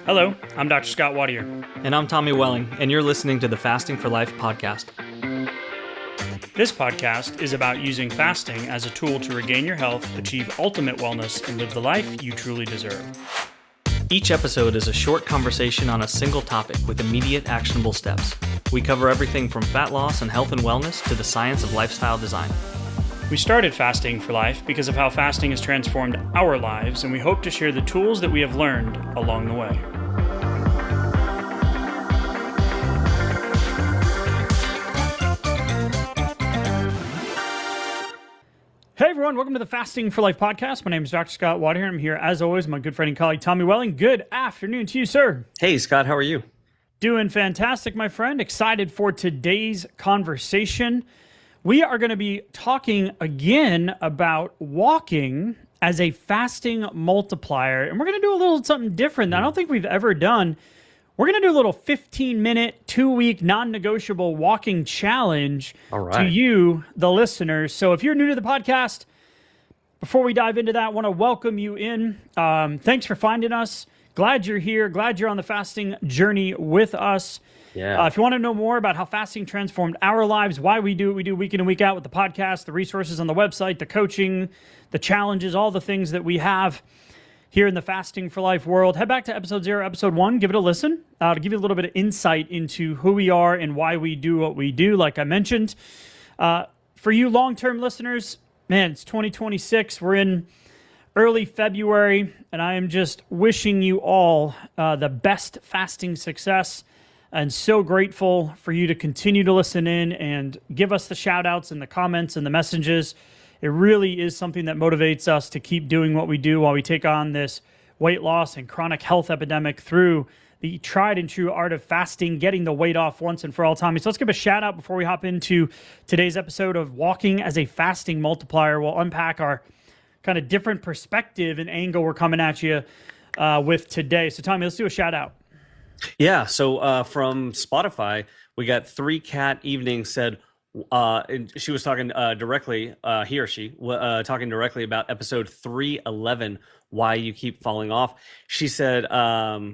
Hello, I'm Dr. Scott Wattier. And I'm Tommy Welling, and you're listening to the Fasting for Life podcast. This podcast is about using fasting as a tool to regain your health, achieve ultimate wellness, and live the life you truly deserve. Each episode is a short conversation on a single topic with immediate actionable steps. We cover everything from fat loss and health and wellness to the science of lifestyle design. We started Fasting for Life because of how fasting has transformed our lives, and we hope to share the tools that we have learned along the way. Hey everyone, welcome to the Fasting for Life podcast. My name is Dr. Scott Wattier. I'm here as always, my good friend and colleague Tommy Welling. Good afternoon to you, sir. Hey Scott, how are you? Doing fantastic, my friend. Excited for today's conversation. We are going to be talking again about walking as a fasting multiplier. And we're going to do a little something different that I don't think we've ever done. We're going to do a little 15-minute, 2-week, non-negotiable walking challenge to you, the listeners. So if you're new to the podcast, before we dive into that, I want to welcome you in. Thanks for finding us. Glad you're here. Glad you're on the fasting journey with us. Yeah. If you want to know more about how fasting transformed our lives, why we do what we do week in and week out with the podcast, the resources on the website, the coaching, the challenges, all the things that we have here in the Fasting for Life world, head back to episode 0, episode 1, give it a listen to give you a little bit of insight into who we are and why we do what we do, like I mentioned. For you long-term listeners, man, it's 2026. We're in early February, and I am just wishing you all the best fasting success. And so grateful for you to continue to listen in and give us the shout outs and the comments and the messages. It really is something that motivates us to keep doing what we do while we take on this weight loss and chronic health epidemic through the tried and true art of fasting, getting the weight off once and for all, Tommy. So let's give a shout out before we hop into today's episode of Walking as a Fasting Multiplier. We'll unpack our kind of different perspective and angle we're coming at you with today. So Tommy, let's do a shout out. Yeah, so from Spotify, we got 3 Cat Evening said, and she was talking directly, he or she, talking directly about episode 311, why you keep falling off. She said,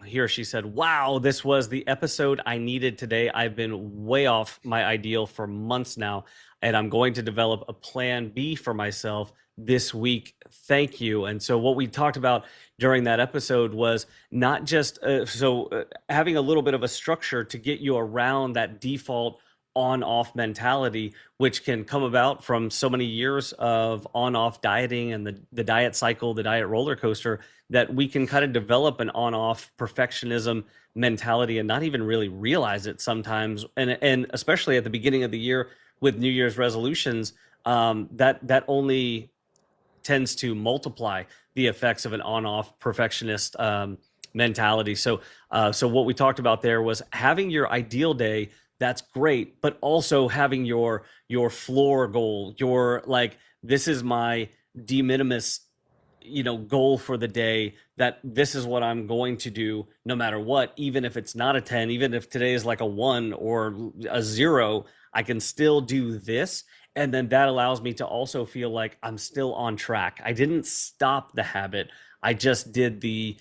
he or she said, wow, this was the episode I needed today. I've been way off my ideal for months now, and I'm going to develop a plan B for myself this week. Thank you. And so what we talked about during that episode was not just having a little bit of a structure to get you around that default on-off mentality, which can come about from so many years of on-off dieting and the diet cycle, the diet roller coaster, that we can kind of develop an on-off perfectionism mentality and not even really realize it sometimes. And especially at the beginning of the year with New Year's resolutions, that only tends to multiply the effects of an on-off perfectionist mentality. So what we talked about there was having your ideal day. That's great, but also having your floor goal, your like, this is my de minimis, goal for the day, that this is what I'm going to do no matter what, even if it's not a 10, even if today is like a 1 or a 0, I can still do this. And then that allows me to also feel like I'm still on track. I didn't stop the habit. I just did the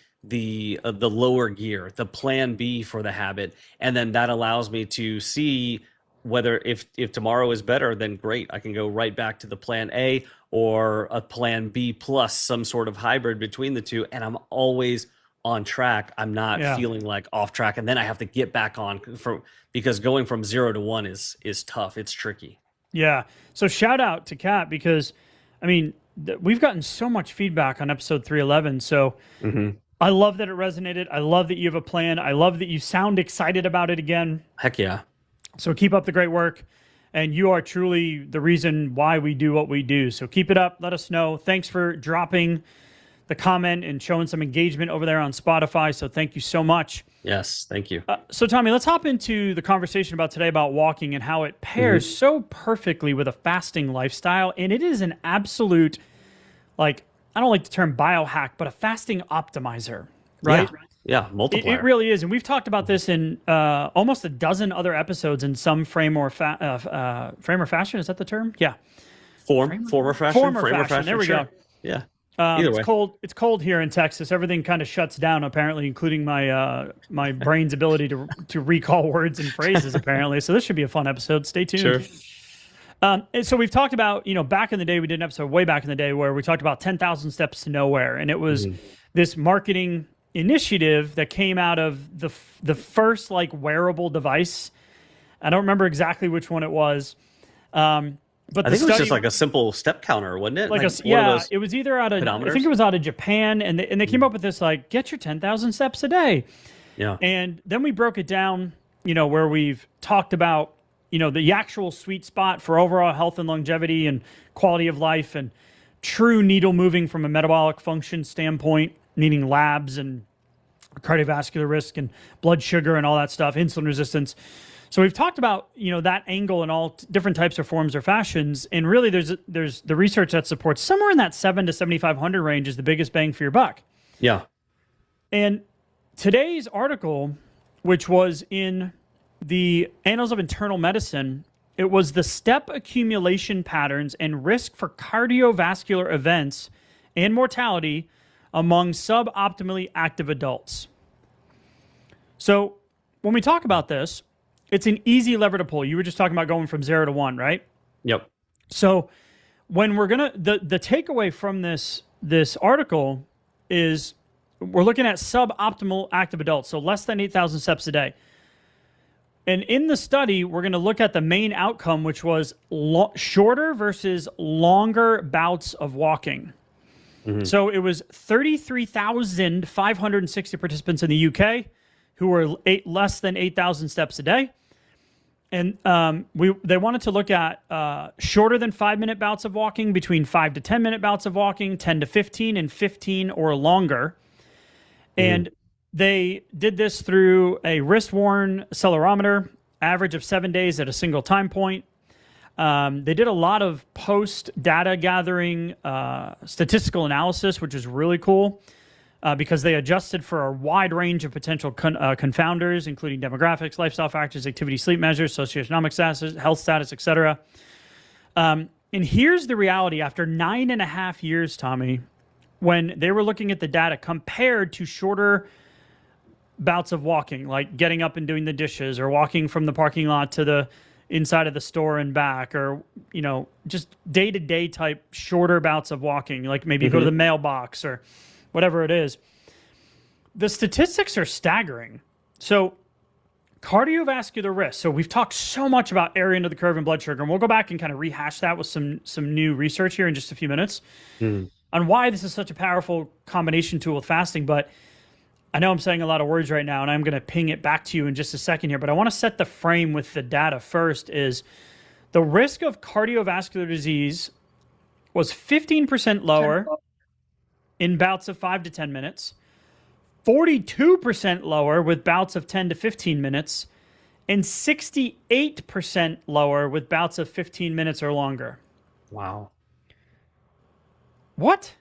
lower gear, the plan B for the habit. And then that allows me to see whether if tomorrow is better, then great. I can go right back to the plan A or a plan B plus some sort of hybrid between the two. And I'm always on track. I'm not feeling like off track. And then I have to get back on because going from 0 to 1 is tough. It's tricky. Yeah. So shout out to Kat because, I mean, we've gotten so much feedback on episode 311. So I love that it resonated. I love that you have a plan. I love that you sound excited about it again. Heck yeah. So keep up the great work. And you are truly the reason why we do what we do. So keep it up. Let us know. Thanks for dropping the comment and showing some engagement over there on Spotify. So thank you so much. Yes, thank you. So Tommy, let's hop into the conversation about today about walking and how it pairs so perfectly with a fasting lifestyle. And it is an absolute, like, I don't like the term biohack, but a fasting optimizer, right? Yeah, multiplier. It really is. And we've talked about this in almost a dozen other episodes in some frame or fashion. Is that the term? Yeah. Form or fashion. There we go. Yeah. Either It's way. cold. It's cold here in Texas. Everything kind of shuts down, apparently, including my brain's ability to recall words and phrases. Apparently, so this should be a fun episode. Stay tuned. Sure. And so we've talked about, back in the day, we did an episode way back in the day where we talked about 10,000 steps to nowhere, and it was this marketing initiative that came out of the first like wearable device. I don't remember exactly which one it was. But I think it was just like a simple step counter, wasn't it? Like it was either out of, I think it was out of Japan, and they came up with this, like, get your 10,000 steps a day. Yeah. And then we broke it down, where we've talked about, the actual sweet spot for overall health and longevity and quality of life and true needle moving from a metabolic function standpoint, meaning labs and cardiovascular risk and blood sugar and all that stuff, insulin resistance. So we've talked about, that angle in all different types of forms or fashions. And really there's the research that supports somewhere in that 7 to 7,500 range is the biggest bang for your buck. Yeah. And today's article, which was in the Annals of Internal Medicine, it was the step accumulation patterns and risk for cardiovascular events and mortality among suboptimally active adults. So when we talk about this, it's an easy lever to pull. You were just talking about going from 0 to 1, right? Yep. So when we're going to, the takeaway from this article is we're looking at suboptimal active adults, so less than 8,000 steps a day. And in the study, we're going to look at the main outcome, which was shorter versus longer bouts of walking. So it was 33,560 participants in the UK who were less than 8,000 steps a day. And they wanted to look at shorter than 5-minute bouts of walking, between 5 to 10-minute bouts of walking, 10 to 15, and 15 or longer. And they did this through a wrist-worn accelerometer, average of 7 days at a single time point. They did a lot of post-data gathering statistical analysis, which is really cool. Because they adjusted for a wide range of potential confounders, including demographics, lifestyle factors, activity, sleep measures, socioeconomic status, health status, etc. And here's the reality. After 9.5 years, Tommy, when they were looking at the data compared to shorter bouts of walking, like getting up and doing the dishes or walking from the parking lot to the inside of the store and back, or, just day-to-day type shorter bouts of walking, like maybe go to the mailbox or whatever it is, the statistics are staggering. So cardiovascular risk. So we've talked so much about area under the curve and blood sugar, and we'll go back and kind of rehash that with some new research here in just a few minutes on why this is such a powerful combination tool with fasting. But I know I'm saying a lot of words right now, and I'm going to ping it back to you in just a second here, but I want to set the frame with the data first. Is the risk of cardiovascular disease was 15% lower in bouts of 5 to 10 minutes, 42% lower with bouts of 10 to 15 minutes, and 68% lower with bouts of 15 minutes or longer. Wow. What?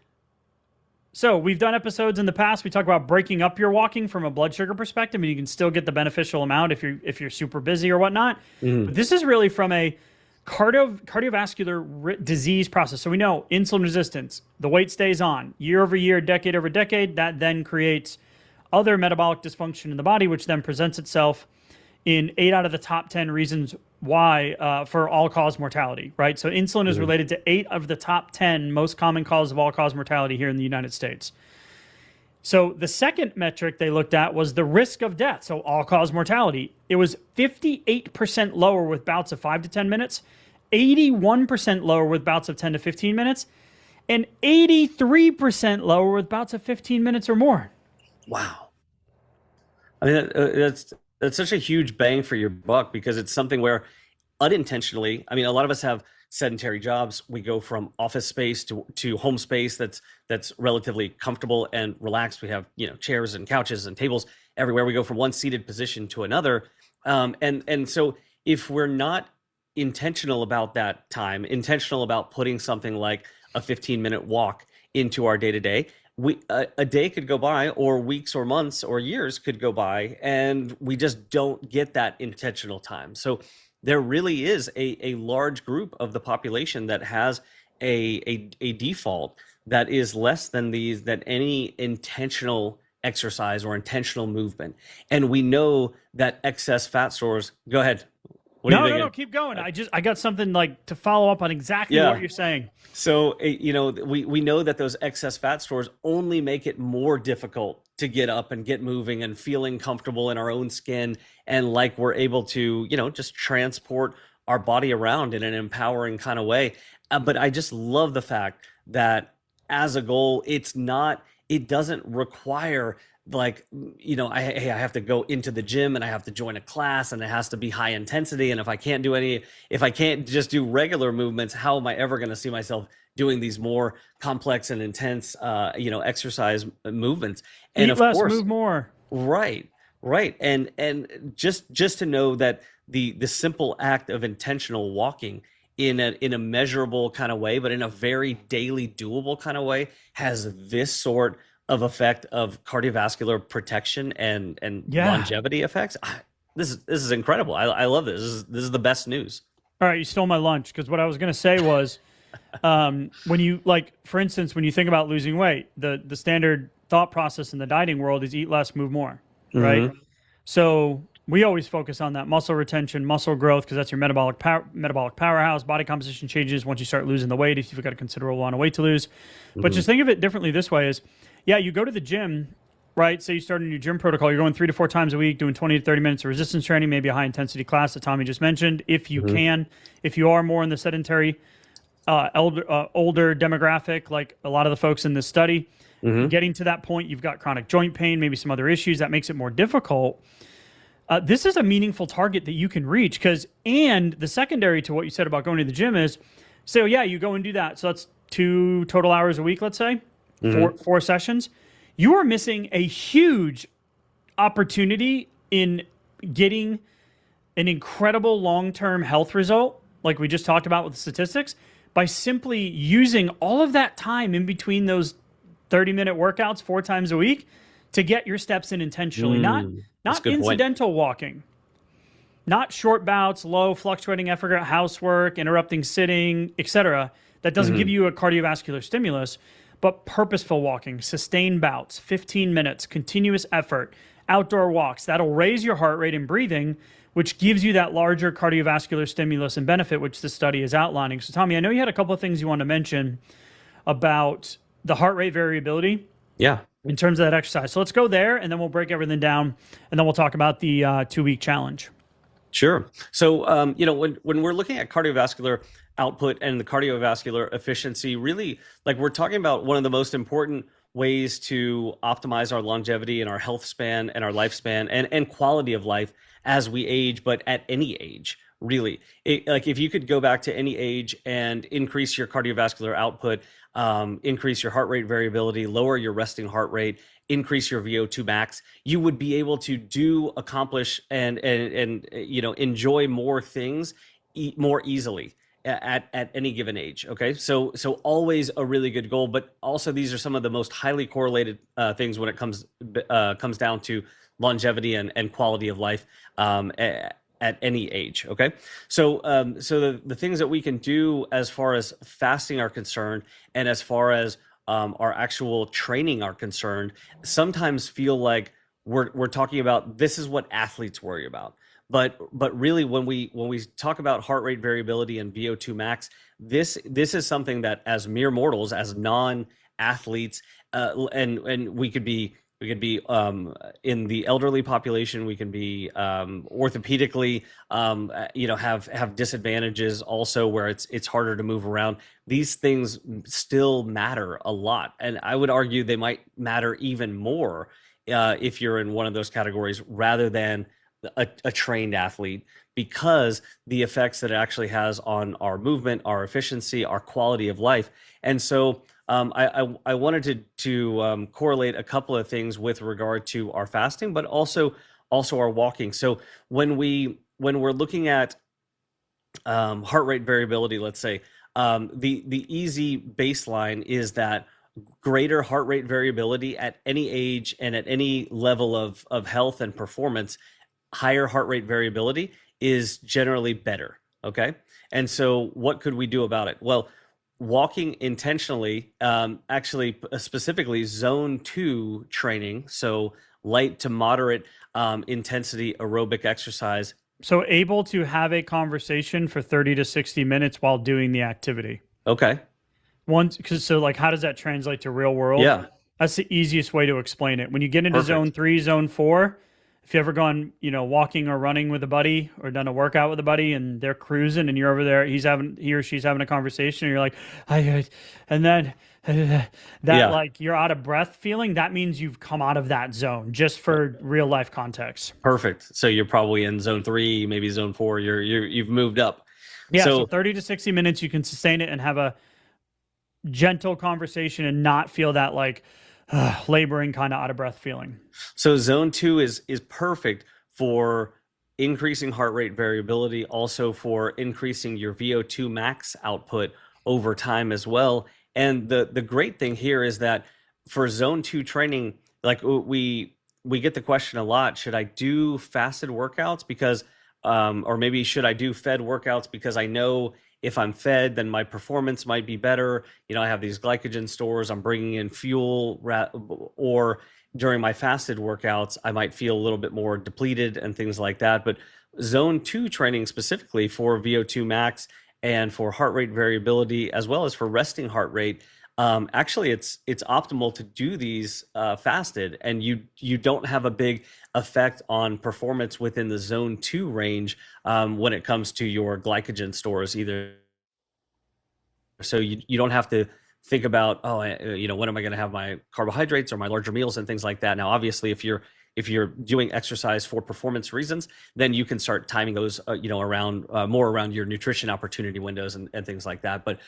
So we've done episodes in the past. We talk about breaking up your walking from a blood sugar perspective, and you can still get the beneficial amount if you're super busy or whatnot. But this is really from a cardiovascular disease process. So we know insulin resistance, the weight stays on year over year, decade over decade. That then creates other metabolic dysfunction in the body, which then presents itself in 8 out of the top 10 reasons why for all-cause mortality, right? So insulin is related to 8 of the top 10 most common causes of all-cause mortality here in the United States. So the second metric they looked at was the risk of death, so all-cause mortality. It was 58% lower with bouts of 5 to 10 minutes, 81% lower with bouts of 10 to 15 minutes, and 83% lower with bouts of 15 minutes or more. Wow. I mean, that's such a huge bang for your buck, because it's something where unintentionally, I mean, a lot of us have sedentary jobs. We go from office space to home space that's relatively comfortable and relaxed. We have, chairs and couches and tables everywhere. We go from one seated position to another. And so if we're not intentional about that time, intentional about putting something like a 15-minute walk into our day-to-day, a day could go by, or weeks or months or years could go by, and we just don't get that intentional time. So there really is a large group of the population that has a default that is less than any intentional exercise or intentional movement. And we know that excess fat stores. Go ahead. What are you No, thinking? keep going. I got something like to follow up on exactly what Yeah. you're saying. So, we know that those excess fat stores only make it more difficult to get up and get moving and feeling comfortable in our own skin, and like we're able to, just transport our body around in an empowering kind of way. But I just love the fact that as a goal, it doesn't require like, hey, I have to go into the gym and I have to join a class and it has to be high intensity. And if I can't just do regular movements, how am I ever going to see myself doing these more complex and intense, exercise movements? And Eat of less, course, move more. right, right. And just to know that the simple act of intentional walking in a measurable kind of way, but in a very daily doable kind of way, has this sort of effect of cardiovascular protection and Yeah. longevity effects. This is incredible. I love this. This is the best news. All right, you stole my lunch because what I was going to say was, when you for instance, when you think about losing weight, the standard thought process in the dieting world is eat less, move more, right? Mm-hmm. So we always focus on that muscle retention, muscle growth, because that's your metabolic powerhouse. Body composition changes once you start losing the weight if you've got a considerable amount of weight to lose. But Mm-hmm. just think of it differently this way: is yeah, you go to the gym, right? Say you start a new gym protocol. You're going 3 to 4 times a week, doing 20 to 30 minutes of resistance training, maybe a high intensity class that Tommy just mentioned. If you Mm-hmm. can, if you are more in the sedentary, older demographic, like a lot of the folks in this study, Mm-hmm. getting to that point, you've got chronic joint pain, maybe some other issues that makes it more difficult. This is a meaningful target that you can reach and the secondary to what you said about going to the gym is, say, oh yeah, you go and do that. So that's 2 total hours a week, let's say, Mm-hmm. four sessions. You are missing a huge opportunity in getting an incredible long-term health result, like we just talked about with the statistics, by simply using all of that time in between those 30-minute workouts 4 times a week to get your steps in intentionally, That's a not good point. incidental walking, not short bouts, low fluctuating effort at housework, interrupting sitting, etc. That doesn't give Mm-hmm. you a cardiovascular stimulus, but purposeful walking, sustained bouts, 15 minutes, continuous effort, outdoor walks. That'll raise your heart rate and breathing, which gives you that larger cardiovascular stimulus and benefit, which the study is outlining. So, Tommy, I know you had a couple of things you wanted to mention about the heart rate variability Yeah. in terms of that exercise. So let's go there, and then we'll break everything down, and then we'll talk about the 2-week challenge. Sure. So, when we're looking at cardiovascular output and the cardiovascular efficiency, really, like we're talking about one of the most important ways to optimize our longevity and our health span and our lifespan and quality of life as we age, but at any age, really. Like if you could go back to any age and increase your cardiovascular output, increase your heart rate variability, lower your resting heart rate, increase your VO2 max, you would be able to accomplish and enjoy more things more easily at any given age. Okay, so always a really good goal, but also these are some of the most highly correlated things when it comes down to longevity and quality of life. At any age. Okay. So, the things that we can do as far as fasting are concerned, and as far as our actual training are concerned, sometimes feel like we're talking about this is what athletes worry about. But really, when we talk about heart rate variability and VO2 max, this is something that as mere mortals, as non-athletes, and we could be in the elderly population. We can be orthopedically, have disadvantages also where it's harder to move around. These things still matter a lot, and I would argue they might matter even more if you're in one of those categories rather than a trained athlete, because the effects that it actually has on our movement, our efficiency, our quality of life. And so I wanted to correlate a couple of things with regard to our fasting, but also our walking. So when we're looking at heart rate variability, let's say the easy baseline is that greater heart rate variability at any age and at any level of health and performance, higher heart rate variability is generally better. Okay. And so what could we do about it? Well, walking intentionally, actually specifically zone 2 training, so light to moderate intensity aerobic exercise. So able to have a conversation for 30 to 60 minutes while doing the activity. Okay. So like, how does that translate to real world? Yeah. That's the easiest way to explain it. When you get into Perfect. zone 3, zone 4, if you ever gone, walking or running with a buddy or done a workout with a buddy and they're cruising and you're over there, he or she's having a conversation and you're like, and then like you're out of breath feeling, that means you've come out of that zone, just for real life context. Perfect. So you're probably in zone 3, maybe zone 4. You've moved up. Yeah. So 30 to 60 minutes, you can sustain it and have a gentle conversation and not feel that like laboring kind of out of breath feeling. So zone 2 is perfect for increasing heart rate variability, also for increasing your VO2 max output over time as well. And the great thing here is that for zone 2 training, like we get the question a lot, should I do fasted workouts because or maybe should I do fed workouts because I know if I'm fed, then my performance might be better. I have these glycogen stores, I'm bringing in fuel, or during my fasted workouts, I might feel a little bit more depleted and things like that. But zone 2 training specifically for VO2 max and for heart rate variability, as well as for resting heart rate, actually it's optimal to do these fasted, and you don't have a big effect on performance within the zone 2 range when it comes to your glycogen stores either. So you don't have to think about, when am I going to have my carbohydrates or my larger meals and things like that. Now, obviously, if you're doing exercise for performance reasons, then you can start timing those, around more around your nutrition opportunity windows and things like that. But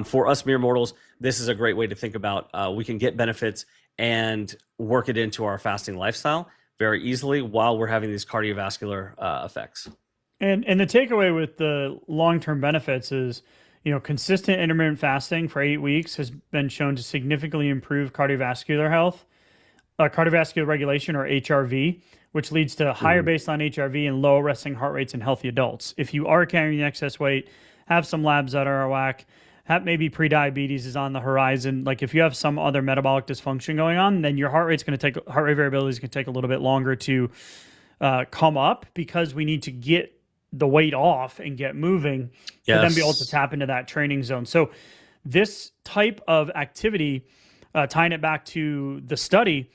for us mere mortals, this is a great way to think about. We can get benefits and work it into our fasting lifestyle very easily while we're having these cardiovascular effects. And the takeaway with the long-term benefits is, consistent intermittent fasting for 8 weeks has been shown to significantly improve cardiovascular health, cardiovascular regulation, or HRV, which leads to higher baseline HRV and lower resting heart rates in healthy adults. If you are carrying excess weight, have some labs that are whack, maybe prediabetes is on the horizon. Like if you have some other metabolic dysfunction going on, then your heart rate variability is going to take a little bit longer to come up, because we need to get the weight off and get moving to then be able to tap into that training zone. So this type of activity, tying it back to the study,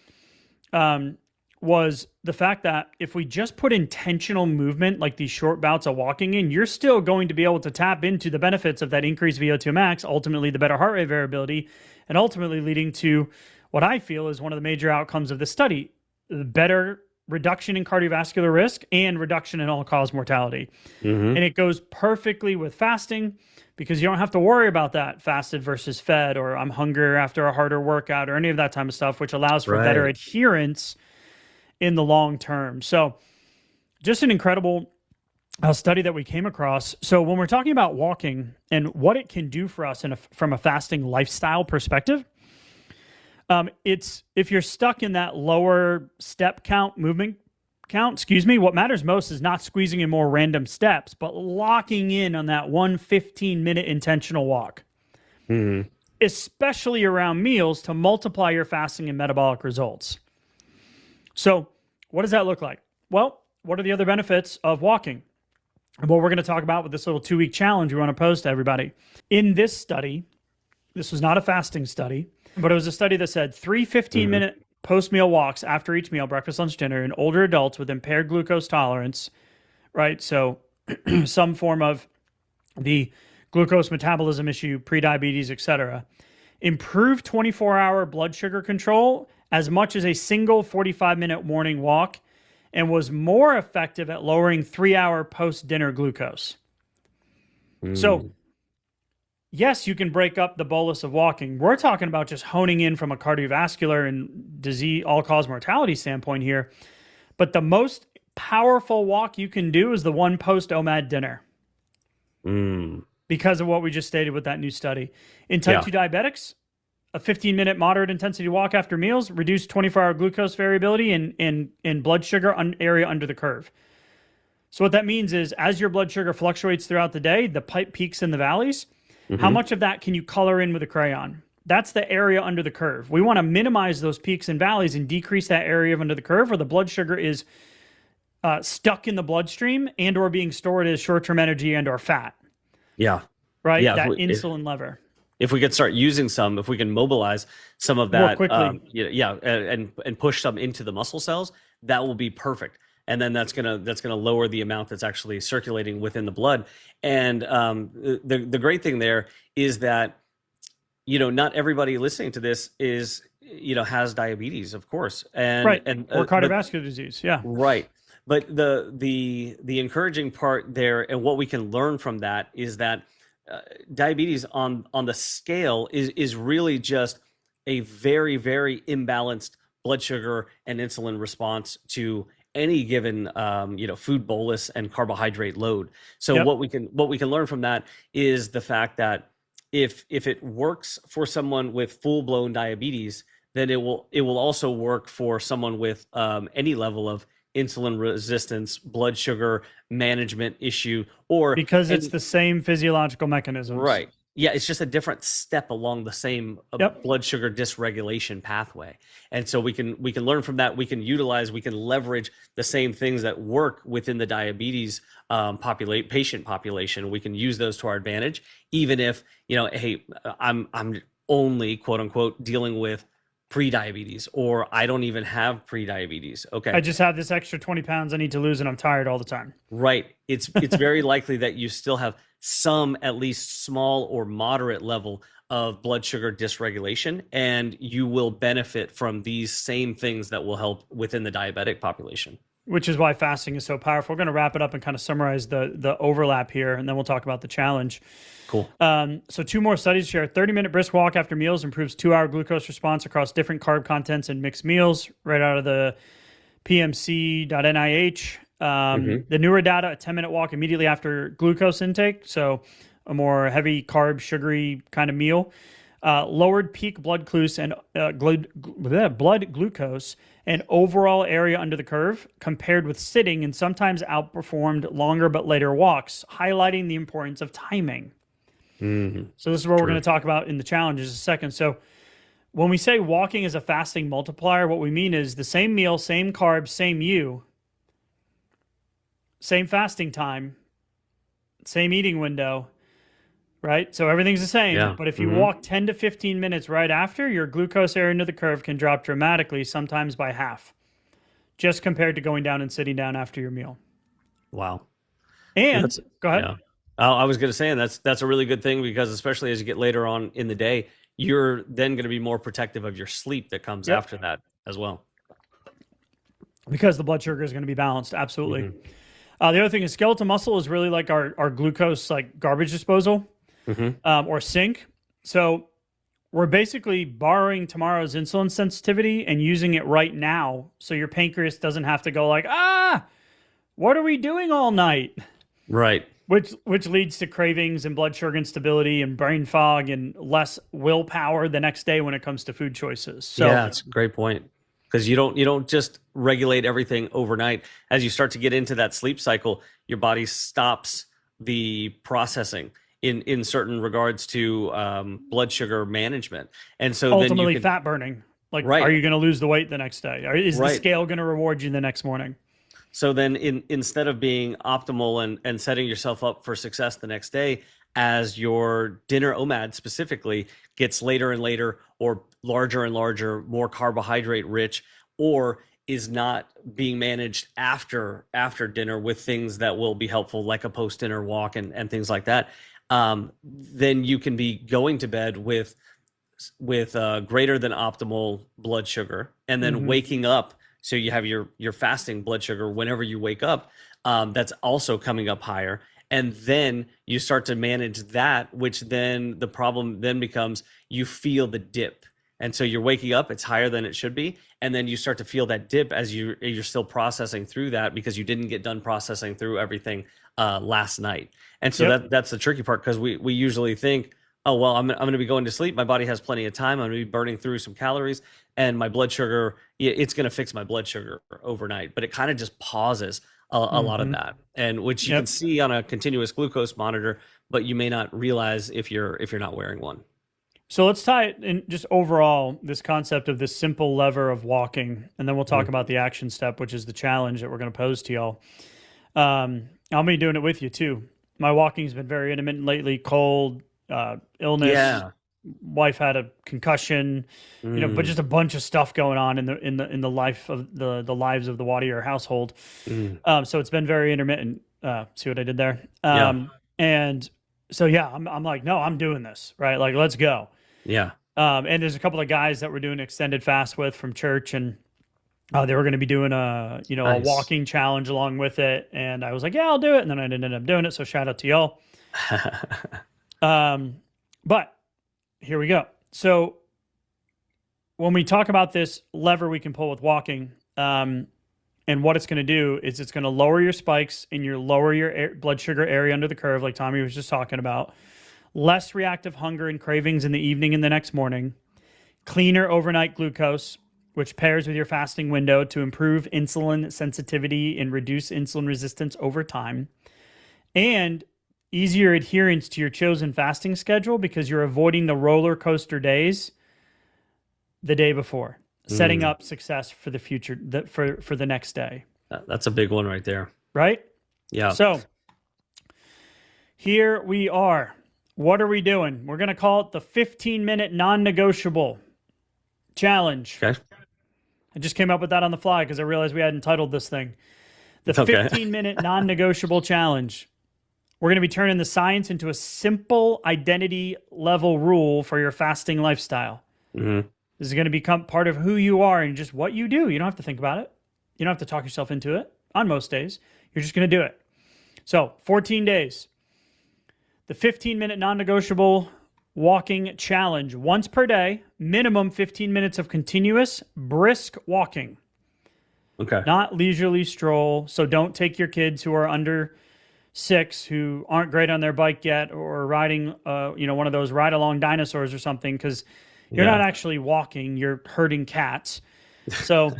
was the fact that if we just put intentional movement, like these short bouts of walking in, you're still going to be able to tap into the benefits of that increased VO2 max, ultimately the better heart rate variability, and ultimately leading to what I feel is one of the major outcomes of the study, the better reduction in cardiovascular risk and reduction in all-cause mortality. And it goes perfectly with fasting, because you don't have to worry about that fasted versus fed, or I'm hungry after a harder workout, or any of that type of stuff, which allows for better adherence in the long term. So just an incredible study that we came across. So when we're talking about walking and what it can do for us from a fasting lifestyle perspective, it's if you're stuck in that lower movement count, what matters most is not squeezing in more random steps, but locking in on that 1 15-minute intentional walk, especially around meals, to multiply your fasting and metabolic results. So what does that look like? Well, what are the other benefits of walking? And what we're going to talk about with this little 2-week challenge we want to pose to everybody. In this study, this was not a fasting study, but it was a study that said 3 15-minute post-meal walks after each meal, breakfast, lunch, dinner, in older adults with impaired glucose tolerance, right? So some form of the glucose metabolism issue, prediabetes, etc., improved 24-hour blood sugar control as much as a single 45-minute morning walk, and was more effective at lowering 3-hour post-dinner glucose. So yes, you can break up the bolus of walking. We're talking about just honing in from a cardiovascular and disease, all-cause mortality standpoint here. But the most powerful walk you can do is the one post-OMAD dinner. Because of what we just stated with that new study. In type 2 diabetics, a 15-minute moderate intensity walk after meals reduced 24-hour glucose variability in blood sugar area under the curve. So what that means is, as your blood sugar fluctuates throughout the day, the peaks and the valleys, How much of that can you color in with a crayon? That's the area under the curve. We want to minimize those peaks and valleys and decrease that area under the curve where the blood sugar is stuck in the bloodstream and or being stored as short-term energy and or fat. Yeah. Right? Yeah. That insulin lever. If we could start using some, if we can mobilize some of that, more quickly. And push some into the muscle cells, that will be perfect. And then that's gonna lower the amount that's actually circulating within the blood. And the great thing there is that, not everybody listening to this is, has diabetes, of course, and right, and or cardiovascular disease. Yeah, right. But the encouraging part there, and what we can learn from that, is that diabetes on the scale is really just a very, very imbalanced blood sugar and insulin response to any given food bolus and carbohydrate load. So what we can learn from that is the fact that if it works for someone with full-blown diabetes, then it will also work for someone with any level of insulin resistance, blood sugar management issue, or because it's the same physiological mechanisms. Right. Yeah, it's just a different step along the same blood sugar dysregulation pathway. And so we can learn from that. We can leverage the same things that work within the diabetes patient population. We can use those to our advantage, even if, hey, I'm only, quote unquote, dealing with pre-diabetes, or I don't even have pre-diabetes. Okay. I just have this extra 20 pounds I need to lose and I'm tired all the time. Right. It's very likely that you still have some, at least small or moderate level of blood sugar dysregulation, and you will benefit from these same things that will help within the diabetic population. Which is why fasting is so powerful. We're going to wrap it up and kind of summarize the overlap here, and then we'll talk about the challenge. Cool. So 2 more studies share. 30-minute brisk walk after meals improves 2-hour glucose response across different carb contents in mixed meals, right out of the PMC.NIH. The newer data, a 10-minute walk immediately after glucose intake, so a more heavy carb, sugary kind of meal, lowered peak blood glucose and blood glucose and overall area under the curve compared with sitting, and sometimes outperformed longer but later walks, highlighting the importance of timing. So this is what we're going to talk about in the challenge in a second. So when we say walking is a fasting multiplier, what we mean is the same meal, same carbs, same same fasting time, same eating window, right? So everything's the same. Yeah. But if you walk 10 to 15 minutes right after, your glucose area under the curve can drop dramatically, sometimes by half, just compared to going down and sitting down after your meal. Wow. And go ahead. Yeah. I was going to say, and that's a really good thing, because especially as you get later on in the day, you're then going to be more protective of your sleep that comes after that as well. Because the blood sugar is going to be balanced. Absolutely. The other thing is skeletal muscle is really like our glucose, like garbage disposal or sink. So we're basically borrowing tomorrow's insulin sensitivity and using it right now. So your pancreas doesn't have to go like, what are we doing all night? Right. Which leads to cravings and blood sugar instability and brain fog and less willpower the next day when it comes to food choices. So yeah, that's a great point. Because you don't just regulate everything overnight. As you start to get into that sleep cycle, your body stops the processing in certain regards to blood sugar management, and so ultimately then fat burning. Like, are you going to lose the weight the next day? Is the scale going to reward you the next morning? So then, instead of being optimal and setting yourself up for success the next day, as your dinner OMAD specifically gets later and later, or larger and larger, more carbohydrate rich, or is not being managed after dinner with things that will be helpful, like a post-dinner walk and things like that, then you can be going to bed with greater than optimal blood sugar, and then waking up. So you have your fasting blood sugar whenever you wake up, that's also coming up higher. And then you start to manage that, which then the problem then becomes you feel the dip. And so you're waking up, it's higher than it should be. And then you start to feel that dip as you're still processing through that, because you didn't get done processing through everything last night. And so that's the tricky part, because we usually think, oh, well, I'm going to be going to sleep. My body has plenty of time. I'm going to be burning through some calories, and my blood sugar, it's going to fix my blood sugar overnight. But it kind of just pauses a lot of that, and which you can see on a continuous glucose monitor, but you may not realize if you're not wearing one. So let's tie it in just overall, this concept of this simple lever of walking, and then we'll talk about the action step, which is the challenge that we're going to pose to y'all. I'll be doing it with you too. My walking's been very intermittent lately, cold, illness. Yeah. Wife had a concussion, but just a bunch of stuff going on in the life of the lives of the Wadier household. So it's been very intermittent. See what I did there? And so, I'm like, no, I'm doing this, right? Like, let's go. Yeah. And there's a couple of guys that we're doing extended fast with from church, and they were going to be doing a walking challenge along with it. And I was like, yeah, I'll do it. And then I didn't end up doing it. So shout out to y'all. But here we go. So when we talk about this lever we can pull with walking, and what it's going to do is it's going to lower your spikes and lower your blood sugar area under the curve, like Tommy was just talking about. Less reactive hunger and cravings in the evening and the next morning. Cleaner overnight glucose, which pairs with your fasting window to improve insulin sensitivity and reduce insulin resistance over time. And easier adherence to your chosen fasting schedule because you're avoiding the roller coaster days the day before, setting up success for the future, for the next day. That's a big one right there. Right? Yeah. So here we are. What are we doing? We're going to call it the 15-minute non-negotiable challenge. Okay. I just came up with that on the fly because I realized we hadn't titled this thing. The 15-minute non-negotiable challenge. We're going to be turning the science into a simple identity level rule for your fasting lifestyle. This is going to become part of who you are and just what you do. You don't have to think about it. You don't have to talk yourself into it on most days. You're just going to do it. So 14 days. The 15-minute non-negotiable walking challenge. Once per day, minimum 15 minutes of continuous brisk walking. Okay. Not leisurely stroll. So don't take your kids who are under 6 who aren't great on their bike yet or riding one of those ride-along dinosaurs or something, because you're not actually walking, you're herding cats. So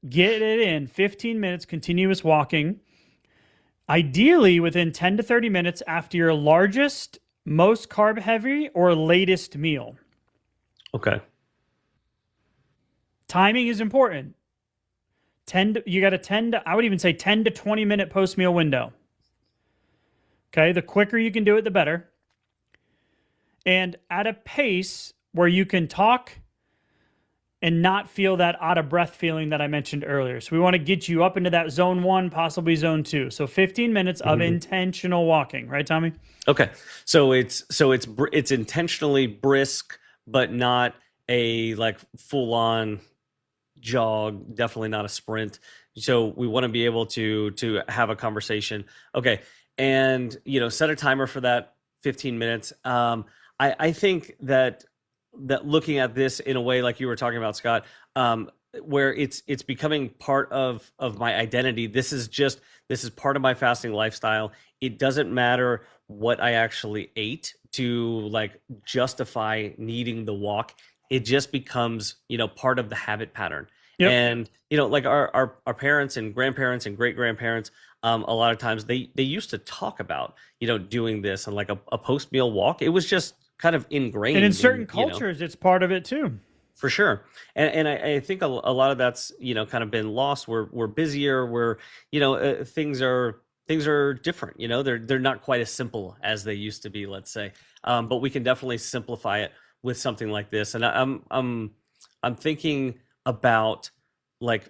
get it in 15 minutes continuous walking, ideally within 10 to 30 minutes after your largest, most carb heavy or latest meal. Okay. Timing is important. You got I would even say 10 to 20 minute post-meal window. Okay, the quicker you can do it, the better. And at a pace where you can talk and not feel that out of breath feeling that I mentioned earlier. So we want to get you up into that zone 1, possibly zone 2. So 15 minutes of intentional walking, right, Tommy? Okay. So it's intentionally brisk, but not a like full on jog, definitely not a sprint. So we want to be able to have a conversation. Okay. And, set a timer for that 15 minutes. I think that looking at this in a way like you were talking about, Scott, where it's becoming part of my identity. This is part of my fasting lifestyle. It doesn't matter what I actually ate to like justify needing the walk. It just becomes, part of the habit pattern. Yep. And, like our parents and grandparents and great grandparents, a lot of times they used to talk about, doing this and like a post-meal walk. It was just kind of ingrained. And in certain cultures, it's part of it too. For sure. And I think a lot of that's, kind of been lost. We're busier. Things are different. They're not quite as simple as they used to be, let's say. But we can definitely simplify it with something like this. And I'm thinking about like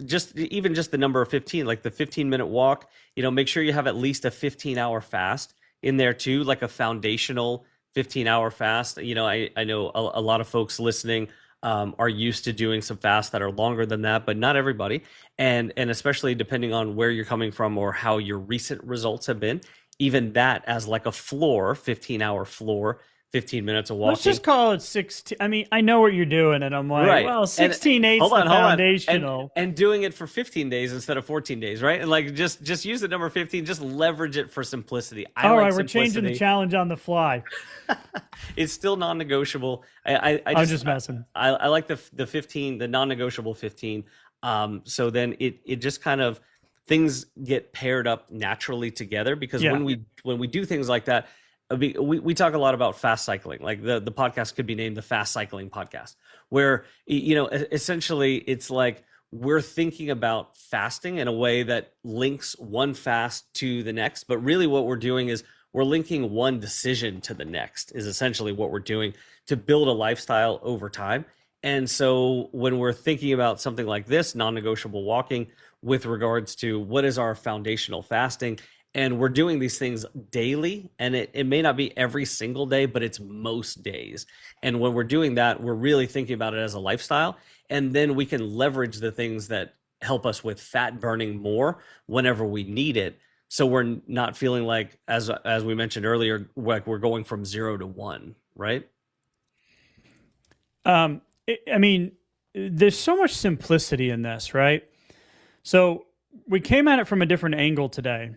just the number of 15, like the 15-minute walk, make sure you have at least a 15-hour fast in there too, like a foundational 15-hour fast. I know a lot of folks listening are used to doing some fasts that are longer than that, but not everybody. And especially depending on where you're coming from or how your recent results have been, even that as like a floor, 15-hour floor, 15 minutes of walking. Let's just call it 16. I mean, I know what you're doing, and I'm like, right. Well, 16/8 is the foundational. And doing it for 15 days instead of 14 days, right? And like just use the number 15, just leverage it for simplicity. All right, we're changing the challenge on the fly. It's still non-negotiable. I'm just messing. I like the 15, the non-negotiable 15. So then it just kind of things get paired up naturally together, because Yeah. when we do things like that, we talk a lot about fast cycling. Like the podcast could be named the Fast Cycling Podcast, where essentially it's like we're thinking about fasting in a way that links one fast to the next, but really what we're doing is we're linking one decision to the next, is essentially what we're doing to build a lifestyle over time. And so when we're thinking about something like this, non-negotiable walking, with regards to what is our foundational fasting, and we're doing these things daily, and it may not be every single day, but it's most days. And when we're doing that, we're really thinking about it as a lifestyle, and then we can leverage the things that help us with fat burning more whenever we need it. So we're not feeling like, as we mentioned earlier, like we're going from 0 to 1, right? I mean, there's so much simplicity in this, right? So we came at it from a different angle today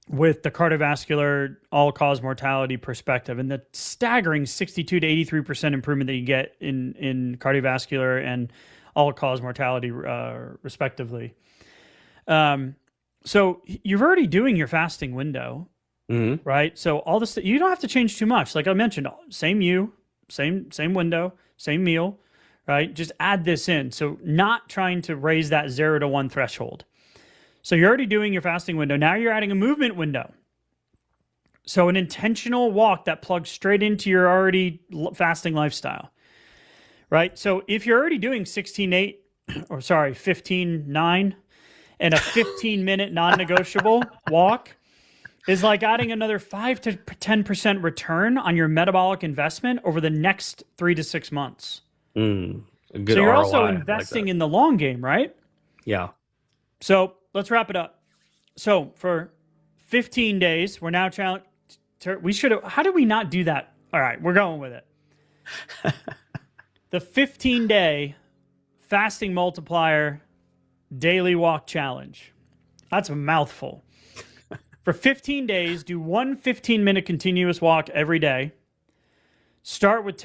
with the cardiovascular all-cause mortality perspective and the staggering 62 to 83% improvement that you get in cardiovascular and all-cause mortality, respectively. So you're already doing your fasting window, right? So all this, you don't have to change too much. Like I mentioned, same window, same meal, right? Just add this in. So not trying to raise that 0 to 1 threshold. So you're already doing your fasting window. Now you're adding a movement window. So an intentional walk that plugs straight into your already fasting lifestyle, right? So if you're already doing 15-9 and a 15-minute non-negotiable walk is like adding another 5 to 10% return on your metabolic investment over the next 3 to 6 months. A good so you're ROI, also investing in the long game, right? Yeah. So let's wrap it up. So for 15 days, we're now challenged. How did we not do that? All right, we're going with it. The 15-day fasting multiplier daily walk challenge. That's a mouthful. For 15 days, do one 15-minute continuous walk every day. Start with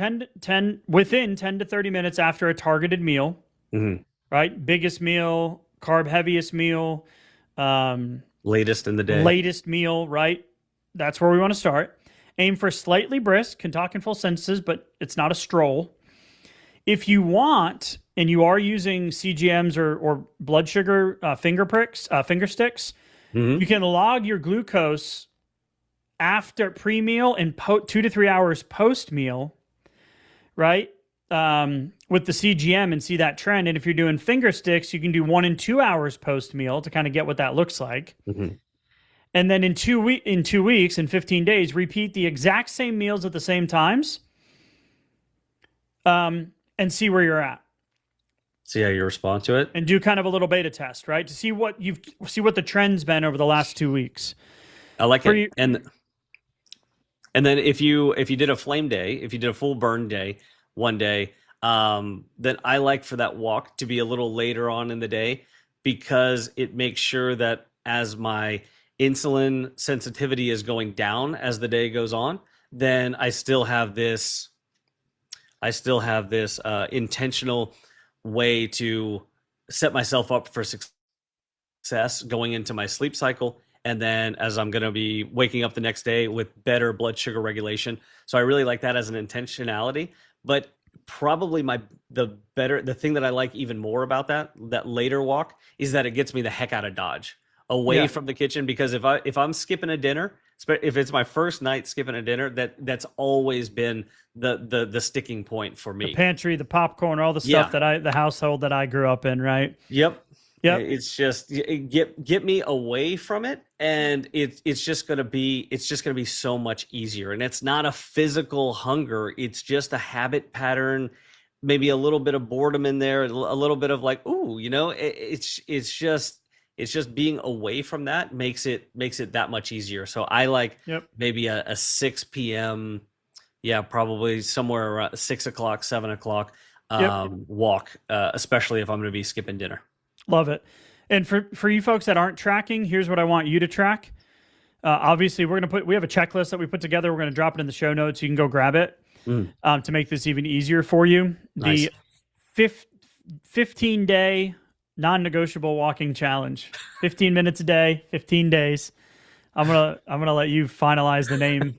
within 10 to 30 minutes after a targeted meal, right? Biggest meal, carb heaviest meal, latest in the day. Latest meal, right? That's where we want to start. Aim for slightly brisk, can talk in full sentences, but it's not a stroll. If you want, and you are using CGMs or blood sugar finger sticks, you can log your glucose after pre-meal and 2 to 3 hours post-meal, right? With the CGM and see that trend. And if you're doing finger sticks, you can do 1 and 2 hours post-meal to kind of get what that looks like. And then in 2 weeks, in 15 days, repeat the exact same meals at the same times, and see where you're at. See how you respond to it, and do kind of a little beta test, right, to see what the trend's been over the last 2 weeks. I like it. And then if you did a flame day, if you did a full burn day one day, then I like for that walk to be a little later on in the day, because it makes sure that as my insulin sensitivity is going down as the day goes on, then I still have this intentional way to set myself up for success going into my sleep cycle, and then as I'm going to be waking up the next day with better blood sugar regulation. So I really like that as an intentionality. But probably the thing that I like even more about that later walk is that it gets me the heck out of Dodge, away from the kitchen. Because if I'm skipping a dinner, if it's my first night skipping a dinner, that's always been the sticking point for me. The pantry, the popcorn, all the stuff the household that I grew up in, right? Yep. It's just get me away from it, and it's just gonna be so much easier. And it's not a physical hunger; it's just a habit pattern, maybe a little bit of boredom in there, a little bit of like, ooh, it's just being away from that makes it that much easier. So I like maybe a 6 p.m. Probably somewhere around 6 o'clock, 7 o'clock walk, especially if I'm going to be skipping dinner. Love it. And for you folks that aren't tracking, here's what I want you to track. Obviously, we have a checklist that we put together. We're going to drop it in the show notes. You can go grab it to make this even easier for you. Nice. The 15-day non-negotiable walking challenge. 15 minutes a day, 15 days. I'm gonna let you finalize the name.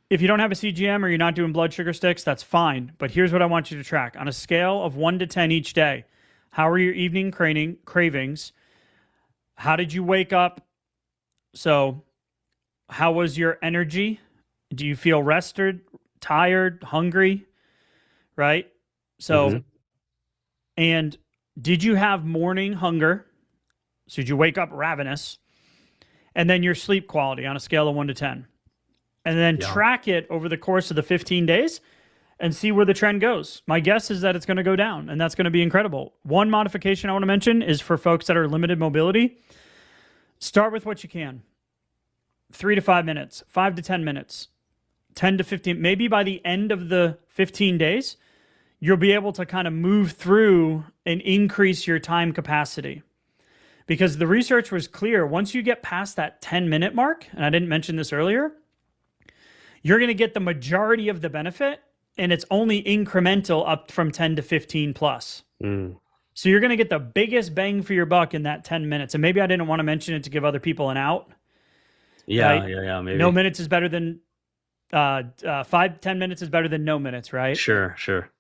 If you don't have a CGM or you're not doing blood sugar sticks, that's fine. But here's what I want you to track. On a scale of 1 to 10 each day, how are your evening cravings? How did you wake up? So how was your energy? Do you feel rested, tired, hungry? Right? So, and did you have morning hunger? So did you wake up ravenous? And then your sleep quality on a scale of 1 to 10. And then track it over the course of the 15 days and see where the trend goes. My guess is that it's going to go down, and that's going to be incredible. One modification I want to mention is for folks that are limited mobility. Start with what you can. 3 to 5 minutes, 5 to 10 minutes, 10 to 15. Maybe by the end of the 15 days, you'll be able to kind of move through and increase your time capacity. Because the research was clear, once you get past that 10-minute mark, and I didn't mention this earlier, you're going to get the majority of the benefit, and it's only incremental up from 10 to 15 plus. So you're going to get the biggest bang for your buck in that 10 minutes. And maybe I didn't want to mention it to give other people an out. Yeah, right? yeah, maybe. No minutes is better than 10 minutes is better than no minutes, right? Sure.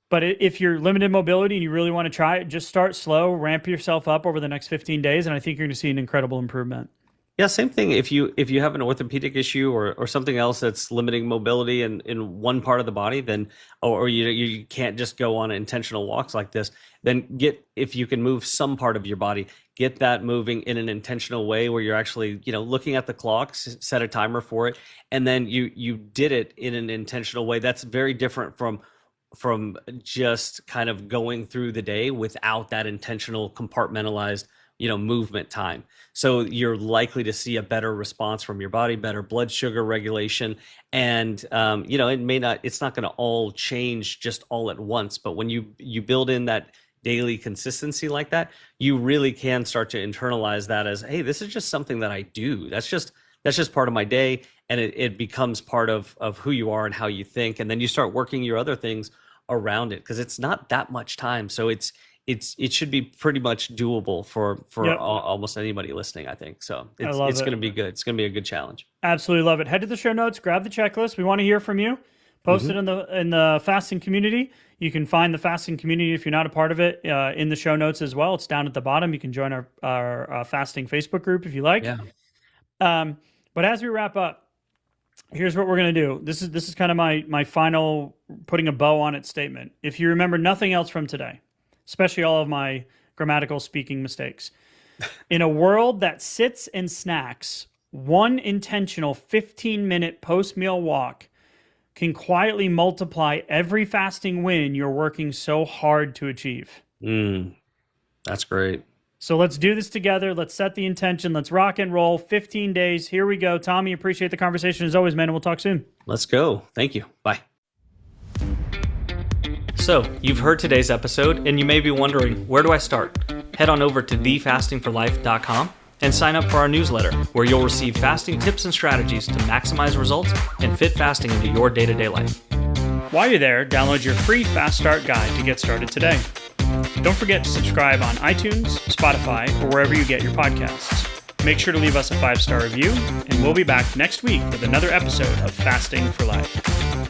But if you're limited mobility and you really want to try it, just start slow, ramp yourself up over the next 15 days, and I think you're going to see an incredible improvement. Yeah, same thing. If you have an orthopedic issue or something else that's limiting mobility in one part of the body, then or you can't just go on intentional walks like this, then if you can move some part of your body, get that moving in an intentional way where you're actually looking at the clock, set a timer for it, and then you did it in an intentional way. That's very different from just kind of going through the day without that intentional compartmentalized movement time. So you're likely to see a better response from your body, better blood sugar regulation. And, it's not going to all change just all at once, but when you build in that daily consistency like that, you really can start to internalize that as, hey, this is just something that I do. That's just part of my day. And it becomes part of who you are and how you think. And then you start working your other things around it, because it's not that much time. So it should be pretty much doable for almost anybody listening, I think. So it's going to be good. It's going to be a good challenge. Absolutely love it. Head to the show notes, grab the checklist. We want to hear from you. Post it in the fasting community. You can find the fasting community if you're not a part of it in the show notes as well. It's down at the bottom. You can join our fasting Facebook group if you like. Yeah. But as we wrap up, here's what we're going to do. This is kind of my final putting a bow on it statement. If you remember nothing else from today, especially all of my grammatical speaking mistakes, in a world that sits and snacks, one intentional 15-minute post-meal walk can quietly multiply every fasting win you're working so hard to achieve. That's great. So let's do this together. Let's set the intention. Let's rock and roll. 15 days. Here we go. Tommy, appreciate the conversation as always, man. And we'll talk soon. Let's go. Thank you. Bye. So you've heard today's episode, and you may be wondering, where do I start? Head on over to thefastingforlife.com and sign up for our newsletter, where you'll receive fasting tips and strategies to maximize results and fit fasting into your day-to-day life. While you're there, download your free Fast Start guide to get started today. Don't forget to subscribe on iTunes, Spotify, or wherever you get your podcasts. Make sure to leave us a 5-star review, and we'll be back next week with another episode of Fasting for Life.